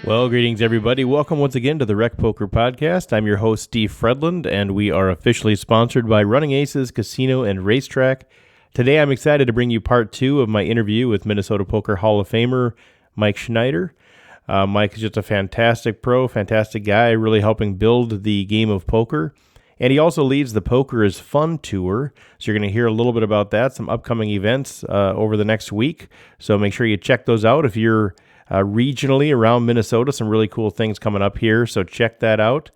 Well, greetings, everybody. Welcome once again to the Rec Poker Podcast. I'm your host, Steve Fredland, and we are officially sponsored by Running Aces Casino and Racetrack. Today, I'm excited to bring you part two of my interview with Minnesota Poker Hall of Famer Mike Schneider. Mike is just a fantastic pro, fantastic guy, really helping build the game of poker. And he also leads the Poker is Fun Tour, so you're going to hear a little bit about that, some upcoming events over the next week. So make sure you check those out if you're regionally around Minnesota. Some really cool things coming up here, so check that out.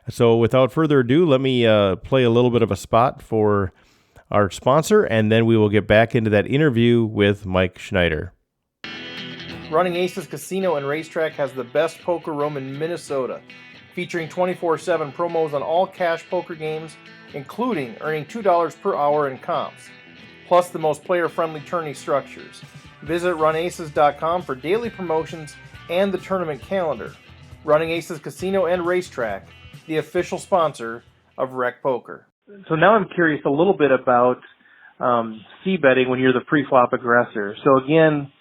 So without further ado, let me play a little bit of a spot for our sponsor, and then we will get back into that interview with Mike Schneider. Running Aces Casino and Racetrack has the best poker room in Minnesota, featuring 24/7 promos on all cash poker games, including earning $2 per hour in comps, plus the most player-friendly tourney structures. Visit runaces.com for daily promotions and the tournament calendar. Running Aces Casino and Racetrack, the official sponsor of Rec Poker. So now I'm curious a little bit about c-betting when you're the pre-flop aggressor. So again,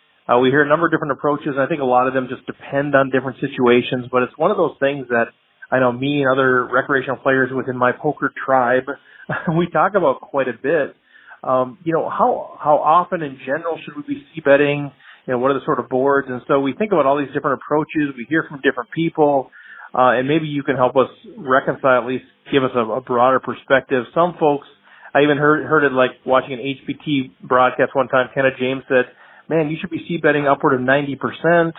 we hear a number of different approaches, and I think a lot of them just depend on different situations, but it's one of those things that I know me and other recreational players within my poker tribe, we talk about quite a bit. How often in general should we be c-betting? What are the sort of boards? And so we think about all these different approaches. We hear from different people, and maybe you can help us reconcile, at least give us a broader perspective. Some folks, I even heard it like watching an HPT broadcast one time. Kenna James said, man, you should be c-betting upward of 90%.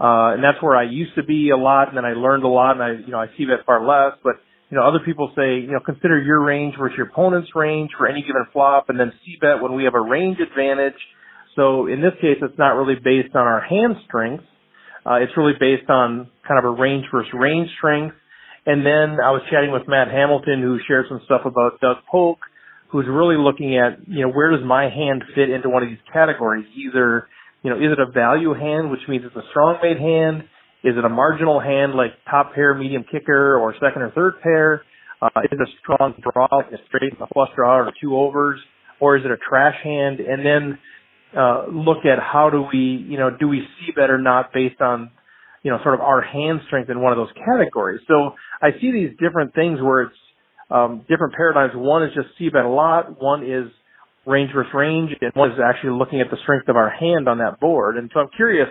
And that's where I used to be a lot, and then I learned a lot, and I c-bet far less. But other people say, consider your range versus your opponent's range for any given flop, and then c-bet when we have a range advantage. So in this case, it's not really based on our hand strength. It's really based on kind of a range versus range strength. And then I was chatting with Matt Hamilton, who shared some stuff about Doug Polk, who's really looking at, where does my hand fit into one of these categories? Either, is it a value hand, which means it's a strong made hand? Is it a marginal hand like top pair, medium kicker, or second or third pair? Is it a strong draw, like a straight, a flush draw, or two overs? Or is it a trash hand? And then look at how do we c-bet or not based on, sort of our hand strength in one of those categories. So I see these different things where it's different paradigms. One is just c-bet a lot. One is range versus range. And one is actually looking at the strength of our hand on that board. And so I'm curious,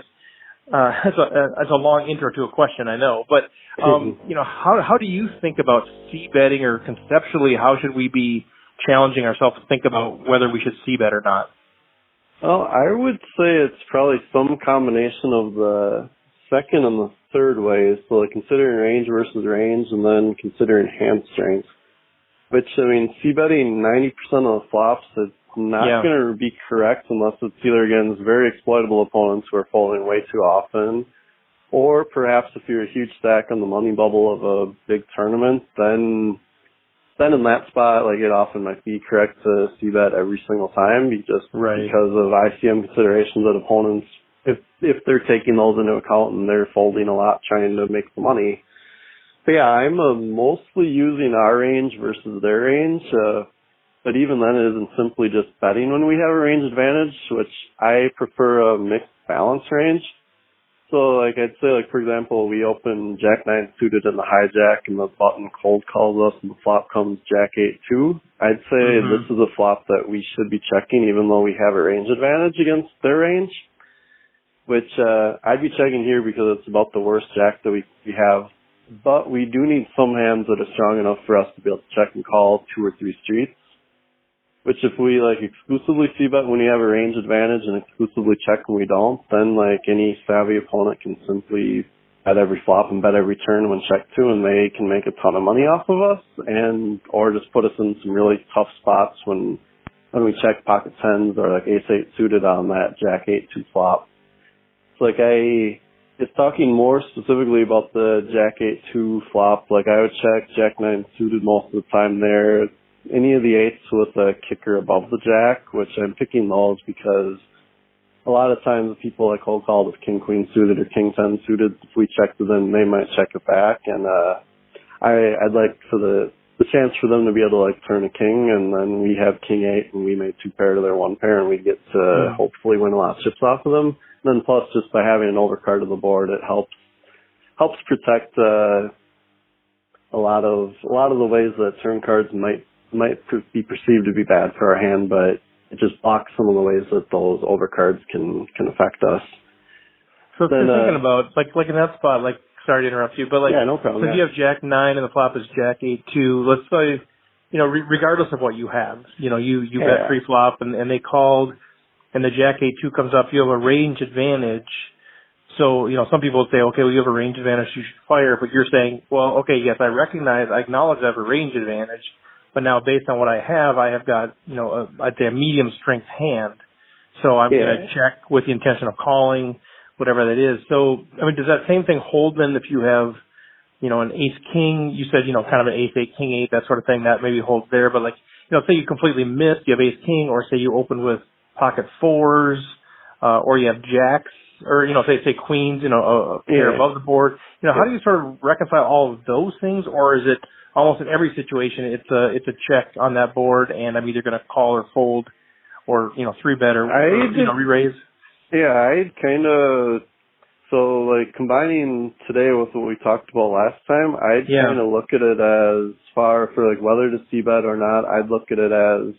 that's a long intro to a question, I know. But, how do you think about c-betting, or conceptually, how should we be challenging ourselves to think about whether we should c-bet or not? Well, I would say it's probably some combination of the second and the third ways. So like considering range versus range, and then considering hand strength. Which, c-betting 90% of the flops is not going to be correct unless it's either against very exploitable opponents who are folding way too often, or perhaps if you're a huge stack on the money bubble of a big tournament, then in that spot, like, it often might be correct to c-bet every single time, because of ICM considerations that opponents, if they're taking those into account and they're folding a lot trying to make the money. But yeah, I'm mostly using our range versus their range. But even then, it isn't simply just betting when we have a range advantage, which I prefer a mixed balance range. So, I'd say, for example, we open Jack-9 suited in the hijack, and the button cold calls us, and the flop comes Jack-8-2. I'd say this is a flop that we should be checking, even though we have a range advantage against their range, which I'd be checking here because it's about the worst Jack that we have. But we do need some hands that are strong enough for us to be able to check and call 2 or 3 streets. Which if we exclusively c-bet when we have a range advantage and exclusively check when we don't, then any savvy opponent can simply bet every flop and bet every turn when checked to, and they can make a ton of money off of us, or just put us in some really tough spots when we check pocket tens or ace-8 suited on that Jack-8-2 flop. So it's talking more specifically about the Jack-8-2 flop. I would check Jack-9 suited most of the time there. Any of the eights with a kicker above the jack, which I'm picking those because a lot of times people cold call with king-queen suited or king-10 suited. If we check to them, they might check it back. And I'd like for the chance for them to be able to turn a king, and then we have king-8 and we made 2 pair to their 1 pair, and we get to hopefully win a lot of chips off of them. And then plus, just by having an overcard of the board, it helps helps protect a lot of the ways that turn cards might be perceived to be bad for our hand, but it just blocks some of the ways that those overcards can affect us. So then, thinking about like in that spot, like sorry to interrupt you, but like yeah, no problem. So if you have Jack 9 and the flop is Jack 8-2, let's say, regardless of what you have, you bet pre-flop and they called and the Jack 8-2 comes up, you have a range advantage. So, some people would say, okay, well, you have a range advantage, you should fire, but you're saying, well, okay, yes, I acknowledge I have a range advantage, but now based on what I have got, I'd say a medium strength hand. So I'm going to check with the intention of calling, whatever that is. So, does that same thing hold then if you have, an ace king, you said, kind of an ace 8, king 8, that sort of thing, that maybe holds there, but like, say you completely missed, you have ace king, or say you open with pocket fours, or you have jacks, or, say queens, a pair above the board. How do you sort of reconcile all of those things, or is it almost in every situation it's a check on that board and I'm either going to call or fold or, 3-bet or re-raise? Yeah, I'd kind of, so like combining today with what we talked about last time, I'd kind of look at it as far for like whether to c-bet or not, I'd look at it as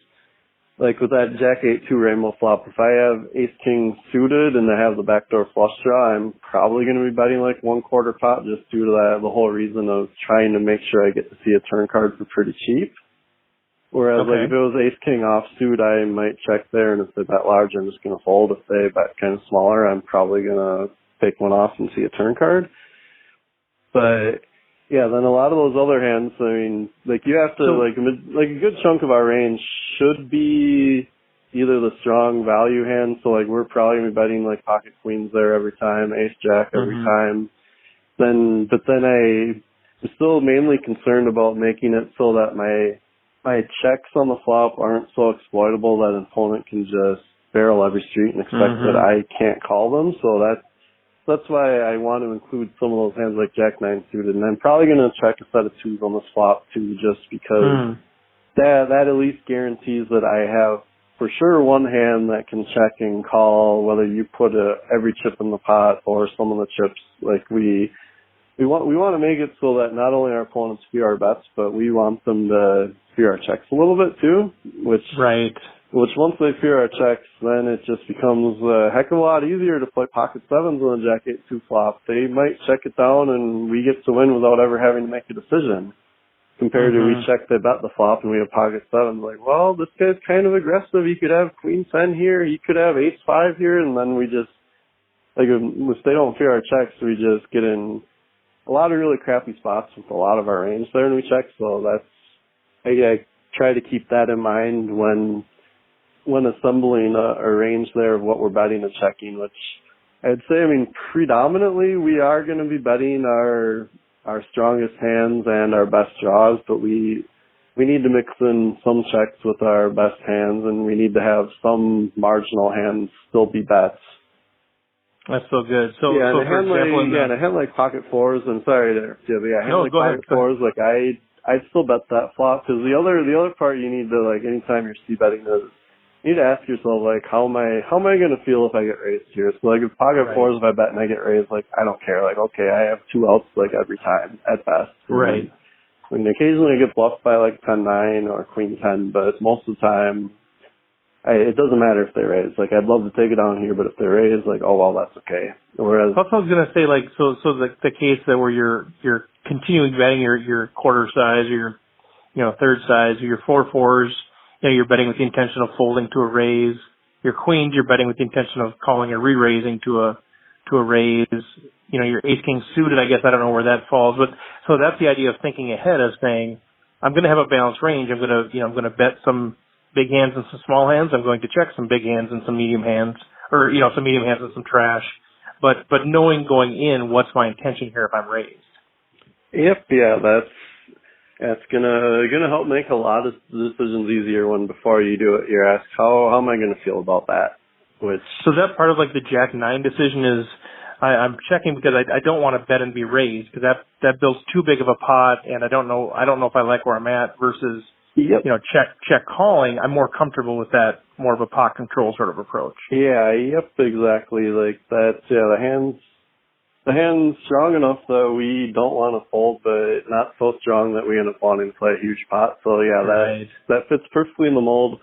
like with that Jack 8-2 rainbow flop, if I have ace king suited and I have the backdoor flush draw, I'm probably going to be betting like 1/4 pot just due to the whole reason of trying to make sure I get to see a turn card for pretty cheap. Whereas like if it was ace king offsuit, I might check there, and if they bet large, I'm just going to fold. If they bet kind of smaller, I'm probably going to take one off and see a turn card. But yeah, then a lot of those other hands, like you have to, like a good chunk of our range should be either the strong value hand, so like we're probably going to be betting like pocket queens there every time, ace jack every time. But then I'm still mainly concerned about making it so that my checks on the flop aren't so exploitable that an opponent can just barrel every street and expect that I can't call them. So that's why I want to include some of those hands like Jack 9 suited. And I'm probably going to check a set of 2s on this flop too, just because that at least guarantees that I have for sure one hand that can check and call whether you put every chip in the pot or some of the chips. Like we want to make it so that not only our opponents fear our bets, but we want them to fear our checks a little bit too, which once they fear our checks, then it just becomes a heck of a lot easier to play pocket 7s on a Jack 8-2 flop. They might check it down and we get to win without ever having to make a decision. Compared to we check, they bet the flop and we have pocket 7s. Like, well, this guy's kind of aggressive. He could have queen 10 here. He could have ace 5 here. And then we just, like, if they don't fear our checks, we just get in a lot of really crappy spots with a lot of our range there and we check. So I try to keep that in mind when assembling a range there of what we're betting and checking, which I'd say, predominantly we are going to be betting our strongest hands and our best draws, but we need to mix in some checks with our best hands, and we need to have some marginal hands still be bets. That's so good. So and for example, a hand like pocket 4s, and sorry there, a hand like pocket 4s, like I'd still bet that flop, because the other part you need to, like, anytime you're c-betting is, you need to ask yourself, like, how am I going to feel if I get raised here? So, like, if pocket 4s, if I bet and I get raised, like, I don't care. Like, okay, I have 2 outs, like, every time, at best. Right. Occasionally I get bluffed by, like, 10-9 or queen 10, but most of the time, it doesn't matter if they raise. Like, I'd love to take it down here, but if they raise, like, oh, well, that's okay. Whereas... That's what I was going to say, like, so the case that where you're continuing betting your quarter size or your, third size or your 4-4s, you're betting with the intention of folding to a raise. Your queens, you're betting with the intention of calling or re-raising to a raise. Your ace king suited, I guess I don't know where that falls, but so that's the idea of thinking ahead of saying, I'm going to have a balanced range. I'm going to bet some big hands and some small hands. I'm going to check some big hands and some medium hands, or some medium hands and some trash. But knowing going in, what's my intention here if I'm raised? Yep, yeah, that's gonna help make a lot of decisions easier when before you do it, you're asked, how am I gonna feel about that? So that part of like the Jack 9 decision is I'm checking because I don't want to bet and be raised because that builds too big of a pot, and I don't know if I like where I'm at versus check calling. I'm more comfortable with that, more of a pot control sort of approach. Yeah, yep, exactly. Like that. Yeah, the hand's strong enough that we don't want to fold, but not so strong that we end up wanting to play a huge pot. So yeah, Right. that fits perfectly in the mold,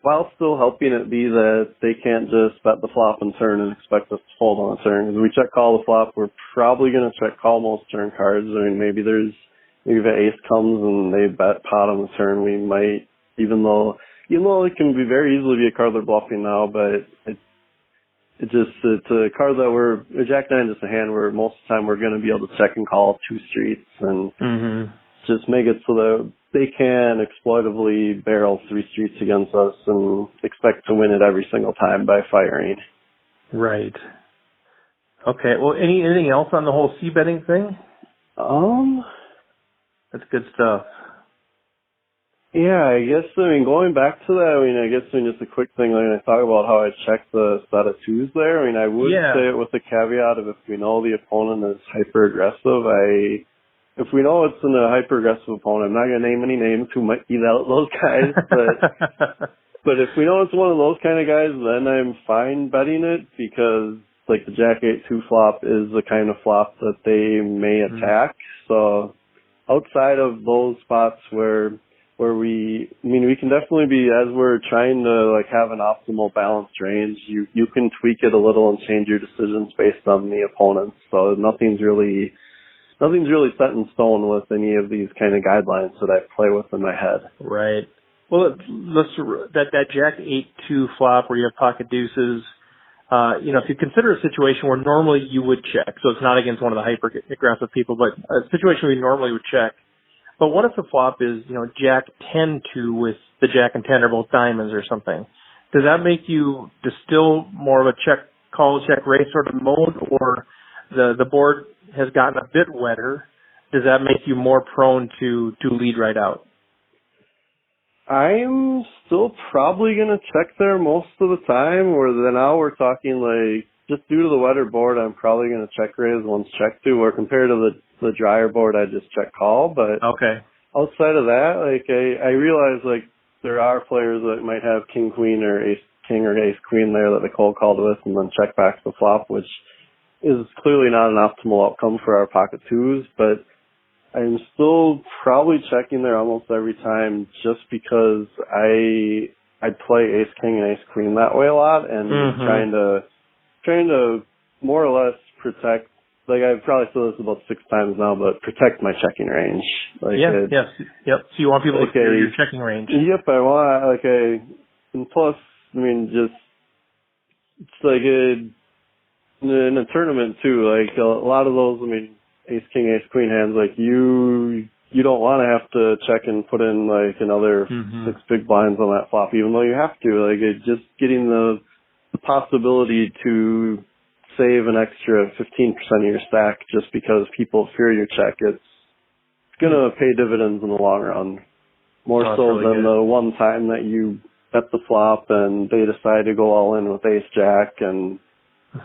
while still helping it be that they can't just bet the flop and turn and expect us to fold on the turn. Because we check call the flop, we're probably going to check call most turn cards. I mean, maybe if an ace comes and they bet pot on the turn, we might, even though it can be very easily be a card they're bluffing now, but it's a card that Jack nine is a hand where most of the time we're going to be able to check and call two streets and just make it so that they can exploitively barrel three streets against us and expect to win it every single time by firing. Right. Okay. Well, anything else on the whole c-betting thing? That's good stuff. Yeah, I guess, going back to that, just a quick thing, I talk about how I check the set of twos there. I would say it with the caveat of if we know the opponent is hyper-aggressive, if we know it's a hyper-aggressive opponent, I'm not going to name any names who might be those guys, but if we know it's one of those kind of guys, then I'm fine betting it because, the Jack 8-2 flop is the kind of flop that they may attack. So outside of those spots where we can definitely be, as we're trying to have an optimal balanced range, you can tweak it a little and change your decisions based on the opponents. So nothing's really set in stone with any of these kind of guidelines that I play with in my head. Right. Well, that Jack 8-2 flop where you have pocket deuces, if you consider a situation where normally you would check, so it's not against one of the hyper aggressive people, but a situation where you normally would check. But what if the flop is, Jack 10-2 with the Jack and 10 are both diamonds or something? Does that make you distill more of a check call, check raise sort of mode, or the board has gotten a bit wetter? Does that make you more prone to lead right out? I'm still probably going to check there most of the time, or now we're talking just due to the wetter board, I'm probably going to check raise once check to, or compared to the drier board, I just check call. But outside of that, I realize there are players that might have king queen or ace king or ace queen there that they cold called with and then check back the flop, which is clearly not an optimal outcome for our pocket twos. But I'm still probably checking there almost every time just because I play ace king and ace queen that way a lot and trying to more or less protect. I've probably said this about 6 times now, but protect my checking range. So you want people to clear your checking range. Yep, I want, and plus, it's in a tournament too, a lot of those, ace king, ace queen hands, you don't want to have to check and put in another 6 big blinds on that flop, even though you have to. Just getting the possibility to save an extra 15% of your stack just because people fear your check, it's going to pay dividends in the long run. More so than the one time that you bet the flop and they decide to go all in with ace jack. And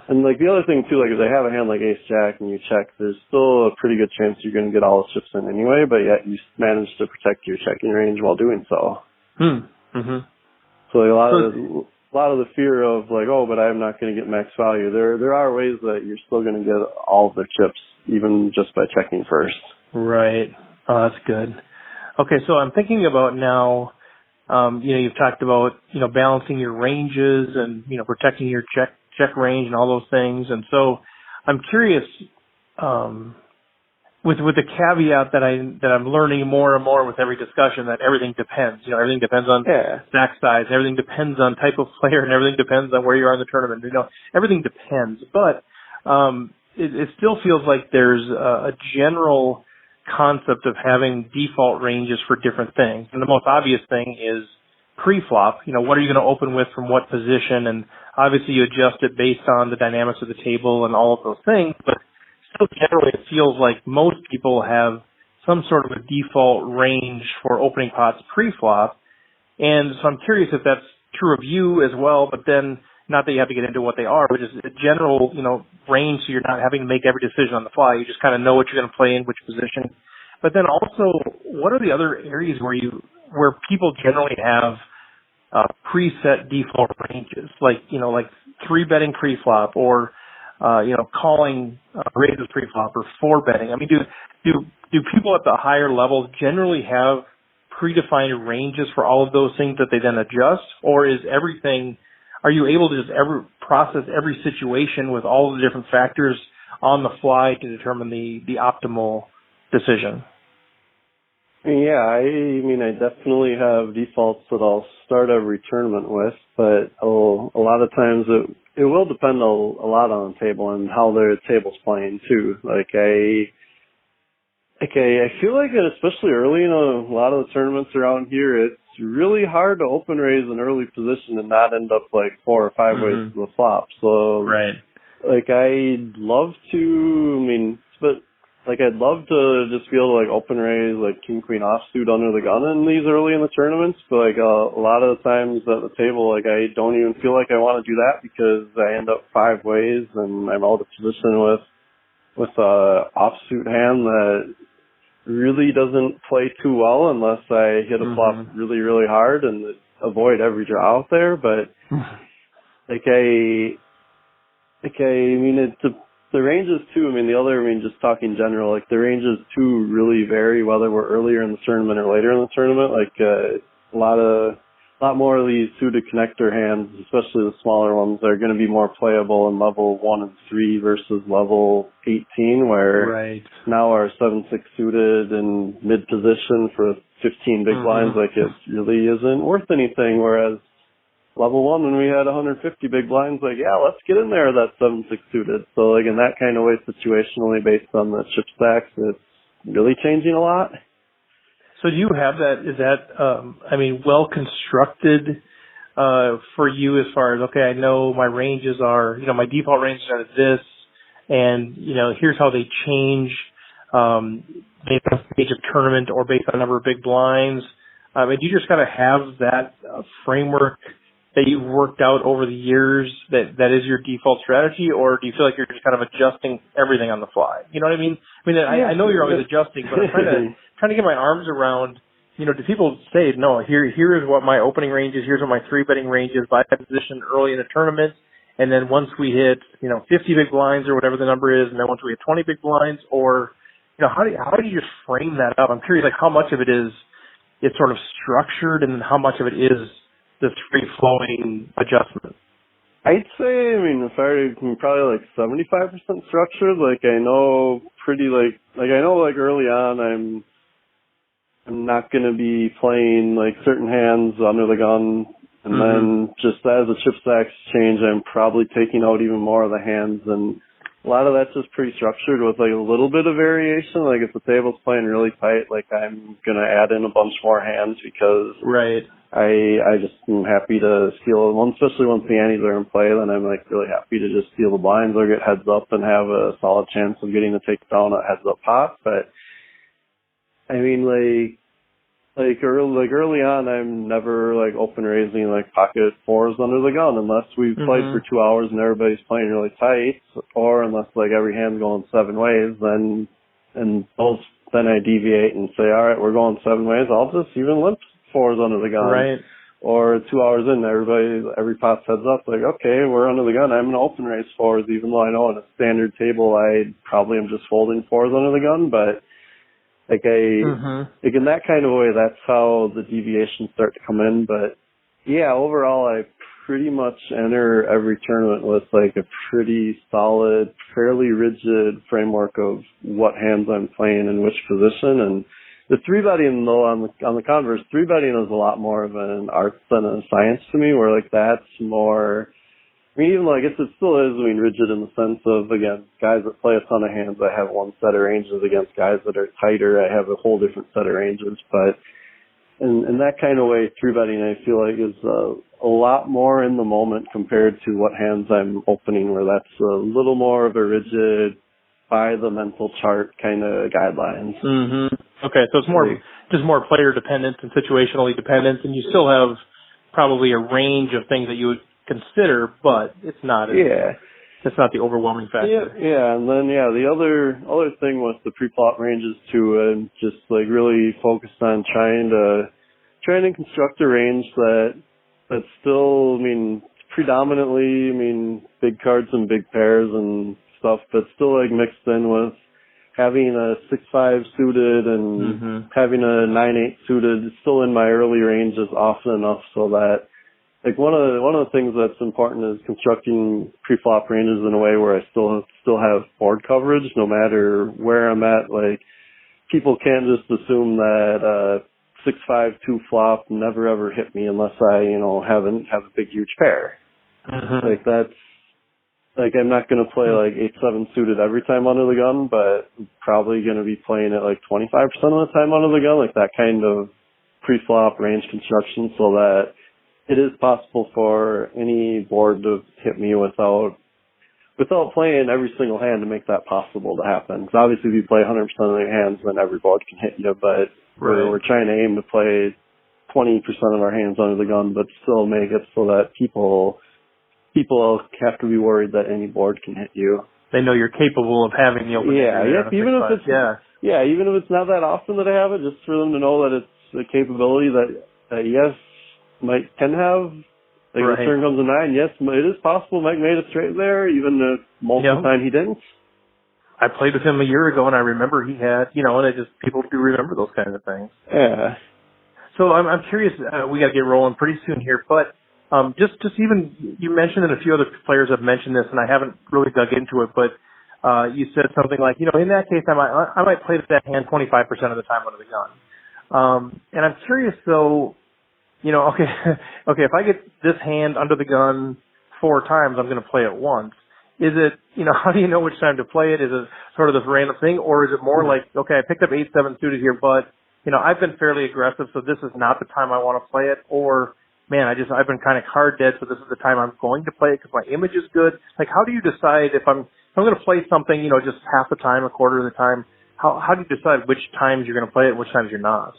the other thing too, if they have a hand like ace jack and you check, there's still a pretty good chance you're going to get all the chips in anyway, but yet you manage to protect your checking range while doing so. So a lot of the fear of but I'm not going to get max value. There are ways that you're still going to get all of the chips, even just by checking first. Right. Oh, that's good. Okay, so I'm thinking about now, you've talked about, balancing your ranges and, protecting your check range and all those things. And so I'm curious, with the caveat that I'm learning more and more with every discussion that everything depends. Everything depends on stack size, everything depends on type of player, and everything depends on where you are in the tournament. Everything depends. But it still feels like there's a general concept of having default ranges for different things. And the most obvious thing is pre-flop. What are you going to open with from what position? And obviously you adjust it based on the dynamics of the table and all of those things. But still, generally, it feels like most people have some sort of a default range for opening pots pre-flop. And so I'm curious if that's true of you as well, but then not that you have to get into what they are, but just a general, range so you're not having to make every decision on the fly. You just kind of know what you're going to play in which position. But then also, what are the other areas where people generally have preset default ranges, like 3-betting pre-flop or calling raises pre-flop or four betting. I mean, do people at the higher level generally have predefined ranges for all of those things that they then adjust, or are you able to just process every situation with all the different factors on the fly to determine the optimal decision? Yeah, I definitely have defaults that I'll start every tournament with, but a lot of times it will depend a lot on the table and how the table's playing too. I feel like it, especially early in a lot of the tournaments around here, it's really hard to open raise an early position and not end up like 4 or 5 ways to the flop. So, right. I'd love to, I'd love to just be able to open raise king queen offsuit under the gun in these early in the tournaments, but a lot of the times at the table I don't even feel like I want to do that because I end up 5 ways and I'm out of position with a offsuit hand that really doesn't play too well unless I hit a flop really, really hard and avoid every draw out there. But the ranges too, just talking general, the ranges too really vary whether we're earlier in the tournament or later in the tournament. A lot more of these suited connector hands, especially the smaller ones, are going to be more playable in level 1 and 3 versus level 18, where now our 7-6 suited in mid position for 15 big blinds, it really isn't worth anything, whereas level 1, when we had 150 big blinds, let's get in there, that 7-6 suited. So, in that kind of way, situationally, based on the chip stacks, it's really changing a lot. So do you have that, is that, well constructed for you as far as, okay, I know my ranges are, my default ranges are this, and, here's how they change based on stage of tournament or based on number of big blinds? Do you just kind of have that framework that you've worked out over the years that is your default strategy, or do you feel like you're just kind of adjusting everything on the fly? You know what I mean? I know you're always adjusting, but I'm trying to get my arms around, do people say, no, here is what my opening range is, here's what my 3-betting range is by position early in the tournament, and then once we hit, 50 big blinds or whatever the number is, and then once we hit 20 big blinds, or, how do you just frame that up? I'm curious, how much of it is it's sort of structured, and how much of it is this free-flowing adjustment? I'd say, probably 75% structured. I know early on I'm not going to be playing certain hands under the gun, and then just as the chip stacks change, I'm probably taking out even more of the hands, and a lot of that's just pretty structured with a little bit of variation. If the table's playing really tight, I'm going to add in a bunch more hands because I just am happy to steal one, especially once the antes are in play. Then I'm really happy to just steal the blinds or get heads up and have a solid chance of getting to take down a heads up pot. But early on, I'm never open raising pocket 4s under the gun unless we've played for 2 hours and everybody's playing really tight, or unless every hand's going 7 ways. Then I deviate and say, all right, we're going 7 ways. I'll just even limp 4s under the gun. Right. Or 2 hours in, every pot's heads up, okay, we're under the gun. I'm going to open raise 4s, even though I know on a standard table I probably am just folding 4s under the gun. But in that kind of way, that's how the deviations start to come in. But yeah, overall, I pretty much enter every tournament with a pretty solid, fairly rigid framework of what hands I'm playing in which position. And the 3-betting, though, on the converse, 3-betting is a lot more of an art than a science to me, where that's more, even though I guess it still is, rigid in the sense of, again, guys that play a ton of hands, I have one set of ranges, against guys that are tighter, I have a whole different set of ranges. But in that kind of way, 3-betting, I feel is a lot more in the moment compared to what hands I'm opening, where that's a little more of a rigid, by the mental chart kind of guidelines. Okay, so it's more player dependent and situationally dependent, and you still have probably a range of things that you would consider, but it's not it's not the overwhelming factor. And then the other thing with the pre-flop ranges too, and just really focused on trying to construct a range that still predominantly, I mean, big cards and big pairs and stuff, but still like mixed in with having a 6-5 suited and having a 9-8 suited, still in my early ranges often enough so that like one of the things that's important is constructing pre-flop ranges in a way where I still have board coverage no matter where I'm at. Like people can't just assume that 6-5 2-flop never ever hit me unless I have a big huge pair. Like that's like I'm not gonna play like 8-7 suited every time under the gun, but I'm probably gonna be playing it like 25% of the time under the gun, like that kind of pre-flop range construction, so that it is possible for any board to hit me without playing every single hand to make that possible to happen. Because obviously, if you play 100% of your hands, then every board can hit you. But we're trying to aim to play 20% of our hands under the gun, but still make it so that people have to be worried that any board can hit you. They know you're capable of having the open. Even if it's not that often that I have it, just for them to know that it's a capability that yes. Mike can have, like the turn comes a 9, yes, it is possible Mike made it straight there, even if most of the time he didn't. I played with him a year ago, and I remember he had, and people do remember those kinds of things. Yeah. So I'm curious, we got to get rolling pretty soon here, but just even, you mentioned, and a few other players have mentioned this, and I haven't really dug into it, but you said something like, in that case, I might play that hand 25% of the time under the gun. And I'm curious, though, okay, if I get this hand under the gun 4 times, I'm going to play it once. Is it, how do you know which time to play it? Is it sort of this random thing, or is it more like, okay, I picked up 8-7 suited here, but, I've been fairly aggressive, so this is not the time I want to play it, or, man, I've been kind of card dead, so this is the time I'm going to play it because my image is good. Like, how do you decide if I'm going to play something, just half the time, a quarter of the time, how do you decide which times you're going to play it and which times you're not?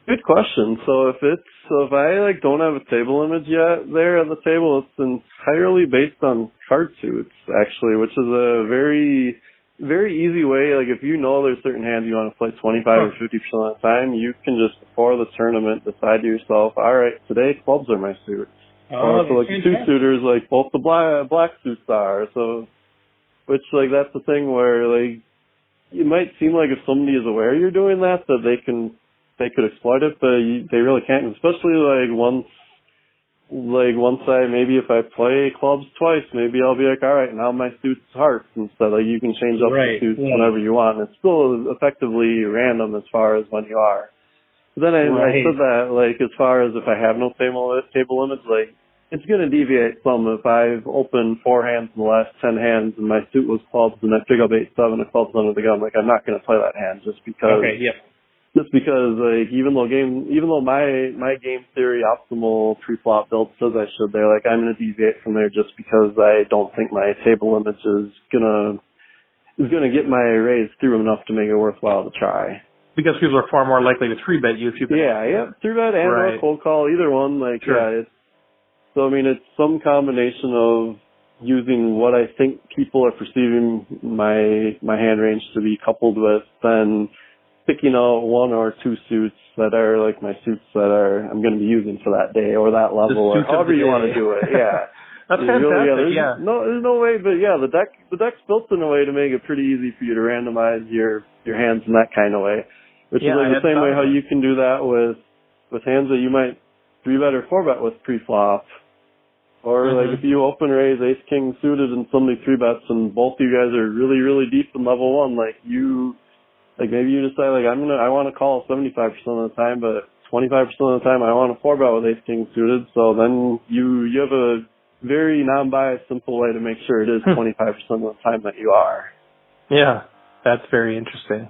Good question. So if I don't have a table image yet there at the table, it's entirely based on card suits actually, which is a very, very easy way. Like if there's certain hands you want to play 25 or 50% of the time, you can just before the tournament decide to yourself, all right, today clubs are my suit. Or for like 2 suitors, like both the black suits are. So, which like that's the thing where like it might seem like if somebody is aware you're doing that they could exploit it, but they really can't, especially once maybe if I play clubs twice, maybe I'll be like, all right, now my suit's hearts instead. Like you can change up the suits whenever you want. It's still effectively random as far as when you are. But then I said that as far as if I have no table limits, it's going to deviate some. If I've opened 4 hands in the last 10 hands and my suit was clubs and I pick up 8-7 of clubs under the gun, I'm not going to play that hand just because. Okay, yep. Just because, even though my game theory optimal pre-flop build says I should, I'm going to deviate from there just because I don't think my table limits is gonna get my raise through enough to make it worthwhile to try. Because people are far more likely to 3-bet you if you bet. Yeah, 3-bet and or cold call, either one. It's some combination of using what I think people are perceiving my hand range to be coupled with, then picking out 1 or 2 suits that are my suits that I'm going to be using for that day or that level or however you want to do it. Yeah. That's fantastic. There's no way, but the deck's built in a way to make it pretty easy for you to randomize your hands in that kind of way. Which is the same way how you can do that with hands that you might 3-bet or 4-bet with pre-flop. Or if you open raise ace king suited and somebody 3-bets and both of you guys are really, really deep in level 1, maybe you decide I want to call 75% of the time, but 25% of the time I want to 4-bet with ace king suited. So then you have a very non-biased, simple way to make sure it is 25% of the time that you are. Yeah, that's very interesting.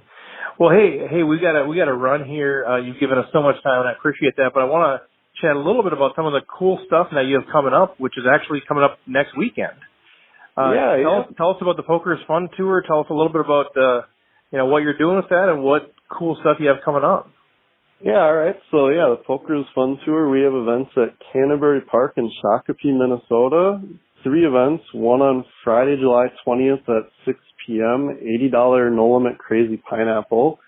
Well, hey, we gotta run here. You've given us so much time, and I appreciate that. But I want to chat a little bit about some of the cool stuff that you have coming up, which is actually coming up next weekend. Tell us about the Poker is Fun tour. Tell us a little bit about what you're doing with that and what cool stuff you have coming up. Yeah, all right. So, the Poker is Fun tour, we have events at Canterbury Park in Shakopee, Minnesota. 3 events, one on Friday, July 20th at 6 p.m., $80 No Limit Crazy Pineapple.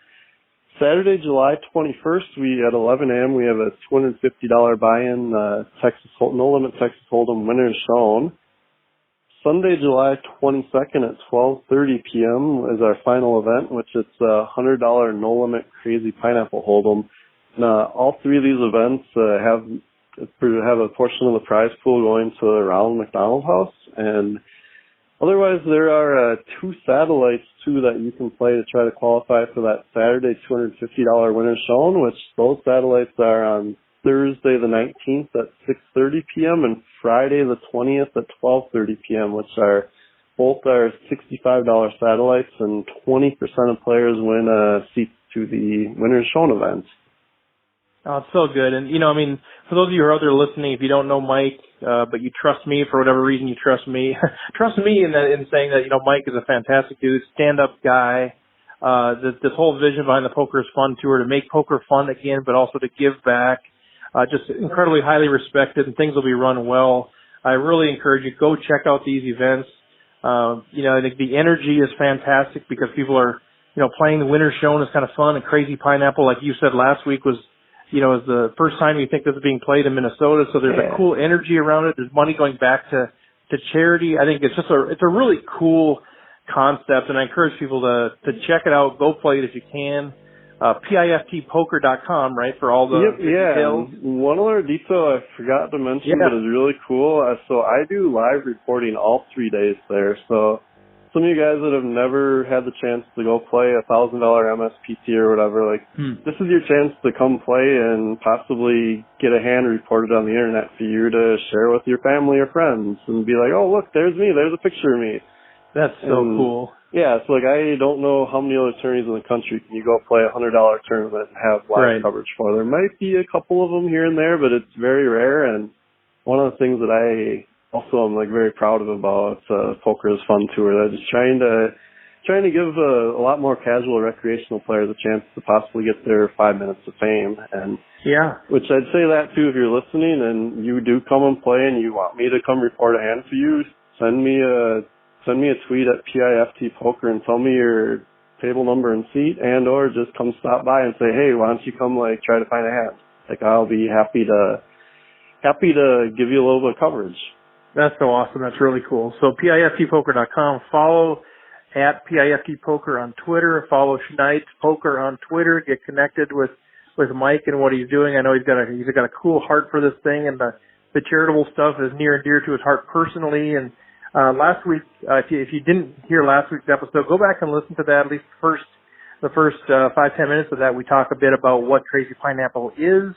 Saturday, July 21st, at 11 a.m., we have a $250 buy-in No Limit Texas Hold'em Winners Shown. Sunday, July 22nd at 12:30 p.m. is our final event, which is a $100 No Limit Crazy Pineapple Hold'em. And, all three of these events have a portion of the prize pool going to the Ronald McDonald House, and otherwise, there are two satellites, too, that you can play to try to qualify for that Saturday $250 Winners Shown, which those satellites are on Thursday the 19th at 6:30 p.m. and Friday the 20th at 12:30 p.m., which are both are $65 satellites, and 20% of players win a seat to the Winners Shown event. Oh, it's so good. And, for those of you who are out there listening, if you don't know Mike, but you trust me for whatever reason, you trust me. Trust me in saying that, Mike is a fantastic dude, stand-up guy. This whole vision behind the Poker is Fun tour to make poker fun again, but also to give back. Just incredibly highly respected, and things will be run well. I really encourage you, go check out these events. I think the energy is fantastic because people are, playing the Winners Shown is kind of fun, and Crazy Pineapple, like you said last week, was is the first time you think this is being played in Minnesota, so there's a cool energy around it. There's money going back to charity. I think it's a really cool concept, and I encourage people to check it out. Go play it if you can. PIFTpoker.com, right, for all the details. One other detail I forgot to mention, but is really cool. So I do live reporting all 3 days there. So some of you guys that have never had the chance to go play a $1,000 MSPT or whatever, this is your chance to come play and possibly get a hand reported on the internet for you to share with your family or friends and be like, oh, look, there's me. There's a picture of me. That's so cool. Yeah, it's I don't know how many other tourneys in the country can you go play a $100 tournament and have live coverage for. There might be a couple of them here and there, but it's very rare. And one of the things that I also am very proud of about Poker is Fun tour, that is trying to give a lot more casual recreational players a chance to possibly get their 5 minutes of fame. And which I'd say that too, if you're listening and you do come and play and you want me to come report a hand for you, send me a tweet at PIFT Poker and tell me your table number and seat, and or just come stop by and say, hey, why don't you come try to find a hand? I'll be happy to give you a little bit of coverage. That's so awesome. That's really cool. So PIFTpoker.com. Follow at PIFT Poker on Twitter. Follow Schneider Poker on Twitter. Get connected with Mike and what he's doing. I know he's got a cool heart for this thing, and the charitable stuff is near and dear to his heart personally. And last week, if you didn't hear last week's episode, go back and listen to that. At least the first 5-10 minutes of that, we talk a bit about what Crazy Pineapple is,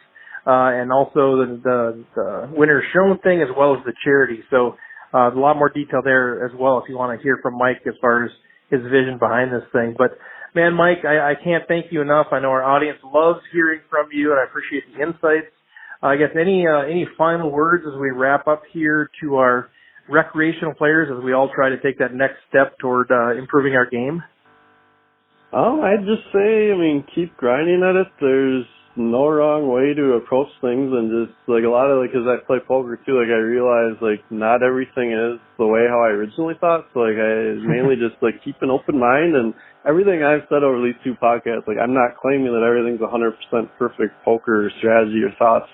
and also the Winners Shown thing, as well as the charity. So a lot more detail there as well if you want to hear from Mike as far as his vision behind this thing. But man, Mike, I can't thank you enough. I know our audience loves hearing from you, and I appreciate the insights. I guess any final words as we wrap up here to our recreational players as we all try to take that next step toward improving our game? I'd just say, keep grinding at it. There's no wrong way to approach things, and just a lot of because I play poker too, I realize not everything is the way how I originally thought. So I mainly just keep an open mind, and everything I've said over these two podcasts, I'm not claiming that everything's 100% perfect poker strategy or thoughts.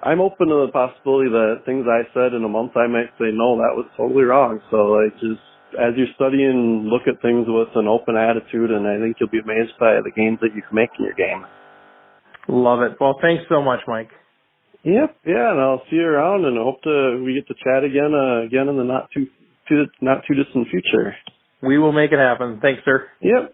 I'm open to the possibility that things I said in a month, I might say, no, that was totally wrong. So, just as you're studying, look at things with an open attitude, and I think you'll be amazed by the gains that you can make in your game. Love it. Well, thanks so much, Mike. Yep, and I'll see you around, and I hope we get to chat again in the not too distant future. We will make it happen. Thanks, sir. Yep.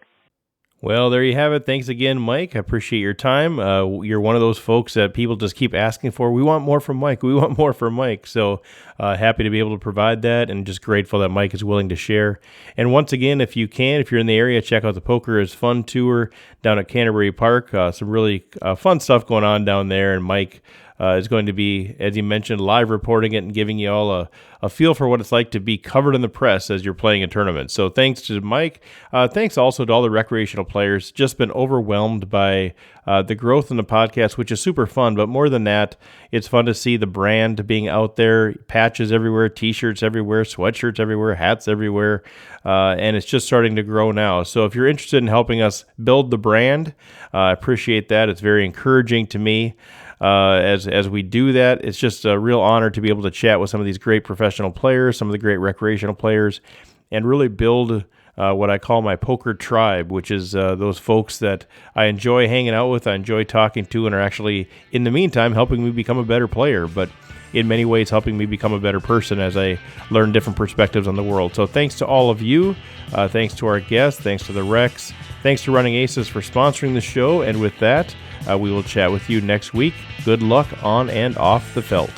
Well, there you have it. Thanks again, Mike. I appreciate your time. You're one of those folks that people just keep asking for. We want more from Mike. We want more from Mike. So happy to be able to provide that, and just grateful that Mike is willing to share. And once again, if you're in the area, check out the Poker is Fun tour down at Canterbury Park. Some really fun stuff going on down there. And Mike is going to be, as you mentioned, live reporting it and giving you all a feel for what it's like to be covered in the press as you're playing a tournament. So thanks to Mike. Thanks also to all the recreational players. Just been overwhelmed by the growth in the podcast, which is super fun. But more than that, it's fun to see the brand being out there, patches everywhere, T-shirts everywhere, sweatshirts everywhere, hats everywhere, and it's just starting to grow now. So if you're interested in helping us build the brand, I appreciate that. It's very encouraging to me. As we do that, it's just a real honor to be able to chat with some of these great professional players, some of the great recreational players, and really build what I call my poker tribe, which is those folks that I enjoy hanging out with, I enjoy talking to, and are actually, in the meantime, helping me become a better player, but in many ways helping me become a better person as I learn different perspectives on the world. So thanks to all of you. Thanks to our guests. Thanks to the Rex. Thanks to Running Aces for sponsoring the show. And with that, we will chat with you next week. Good luck on and off the felt.